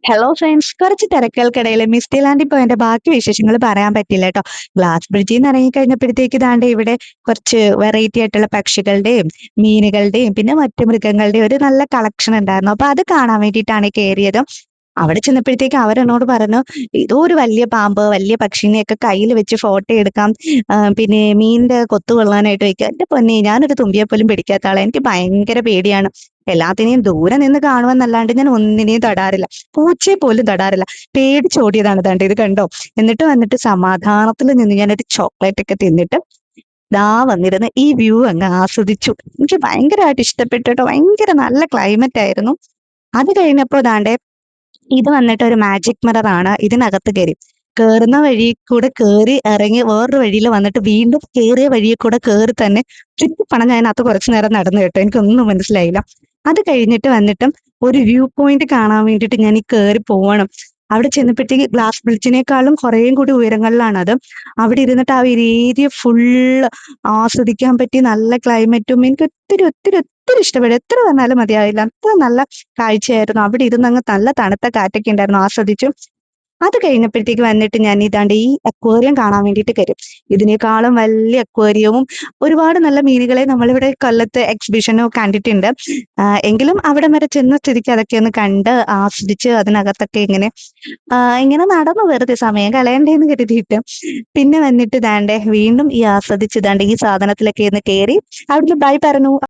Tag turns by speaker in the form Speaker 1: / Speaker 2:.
Speaker 1: Hello friends, കുറച്ച് തിരക്കുകൾക്കിടയിൽ misty ലാൻഡിൽ പോയതിന്റെ ബാക്കി വിശേഷങ്ങൾ പറയാൻ പറ്റില്ല കേട്ടോ. ഗ്ലാസ് ബ്രിഡ്ജിൽ നിന്ന് ഇറങ്ങി കഴിഞ്ഞപ്പോഴത്തേക്ക് ദാണ്ട് ഇവിടെ കുറച്ച് വെറൈറ്റി ആയിട്ടുള്ള പക്ഷികളുടെയും മീനുകളുടെയും പിന്നെ മറ്റു മൃഗങ്ങളുടെയും ഒരു നല്ല കളക്ഷൻ ഉണ്ടായിരുന്നു. അപ്പൊ അത് കാണാൻ വേണ്ടിയിട്ടാണ് കയറിയത്. അവിടെ ചെന്നപ്പോഴത്തേക്ക് അവരെന്നോട് പറഞ്ഞു, ഏതോ ഒരു വലിയ പാമ്പ് വലിയ പക്ഷിനെയൊക്കെ കയ്യിൽ വെച്ച് ഫോട്ടോ എടുക്കാം, പിന്നെ മീനിന്റെ കൊത്തു കൊള്ളാനായിട്ട് വെക്കാം. എന്റെ പൊന്നെ, ഞാനൊരു തുമ്പിയെ പോലും പിടിക്കാത്ത ആളാ. എനിക്ക് ഭയങ്കര പേടിയാണ്. എല്ലാത്തിനെയും ദൂരെ നിന്ന് കാണുമെന്നല്ലാണ്ട് ഞാൻ ഒന്നിനെയും തൊടാറില്ല. പൂച്ചയെ പോലും തൊടാറില്ല. പേടിച്ചോടിയതാണ് ദാണ്ട് ഇത് കണ്ടോ. എന്നിട്ട് വന്നിട്ട് സമാധാനത്തിൽ നിന്ന് ഞാനൊരു ചോക്ലേറ്റ് ഒക്കെ തിന്നിട്ട് ദാ വന്നിരുന്ന് ഈ വ്യൂ അങ്ങ് ആസ്വദിച്ചു. എനിക്ക് ഭയങ്കരമായിട്ട് ഇഷ്ടപ്പെട്ടു കേട്ടോ. ഭയങ്കര നല്ല ക്ലൈമറ്റ് ആയിരുന്നു. അത് കഴിഞ്ഞപ്പോ ദാണ്ടെ ഇത് വന്നിട്ട് ഒരു മാജിക് മിറർ ആണ്. ഇതിനകത്ത് കയറി കേറുന്ന വഴി കൂടെ കേറി ഇറങ്ങി വേറൊരു വഴിയിൽ വന്നിട്ട് വീണ്ടും കേറിയ വഴിയിൽ കൂടെ കേറി തന്നെ ചുറ്റിപ്പണഞ്ഞ് അതിനകത്ത് കുറച്ചു നേരം നടന്നു കേട്ടോ. എനിക്കൊന്നും മനസ്സിലായില്ല. അത് കഴിഞ്ഞിട്ട് വന്നിട്ടും ഒരു വ്യൂ പോയിന്റ് കാണാൻ വേണ്ടിയിട്ട് ഞാൻ ഈ കേറി പോവണം. അവിടെ ചെന്നപ്പോഴത്തേക്ക് ഗ്ലാസ് ബ്രിഡ്ജിനേക്കാളും കുറേയും കൂടി ഉയരങ്ങളിലാണ് അത്. അവിടെ ഇരുന്നിട്ട് ആ ഒരു ഏരിയ ഫുള്ള് ആസ്വദിക്കാൻ പറ്റി. നല്ല ക്ലൈമറ്റും എനിക്ക് ഒത്തിരി ഒത്തിരി ഒത്തിരി ഇഷ്ടപ്പെട്ടു. എത്ര വന്നാലും മതിയാവില്ല. അത്ര നല്ല കാഴ്ചയായിരുന്നു. അവിടെ ഇരുന്ന് അങ്ങ് നല്ല തണുത്ത കാറ്റൊക്കെ ഉണ്ടായിരുന്നു. ആസ്വദിച്ചു. അത് കഴിഞ്ഞപ്പോഴത്തേക്ക് വന്നിട്ട് ഞാൻ ഇതാണ്ട് ഈ അക്വേറിയം കാണാൻ വേണ്ടിയിട്ട് കയറി. ഇതിനേക്കാളും വലിയ അക്വേറിയവും ഒരുപാട് നല്ല മീനുകളെ നമ്മളിവിടെ കൊല്ലത്ത് എക്സിബിഷനോ കണ്ടിട്ടുണ്ട്. എങ്കിലും അവിടെ വരെ ചെന്ന സ്ഥിതിക്ക് അതൊക്കെ ഒന്ന് കണ്ട് ആസ്വദിച്ച് അതിനകത്തൊക്കെ ഇങ്ങനെ നടന്നു വെറുതെ സമയം കളയണ്ടേന്ന് കരുതിയിട്ട് പിന്നെ വന്നിട്ട് ദാണ്ടെ വീണ്ടും ഈ ആസ്വദിച്ച് ദാണ്ടെ ഈ സാധനത്തിലൊക്കെ ഒന്ന് കയറി അവിടുന്ന് ബൈ പറഞ്ഞു.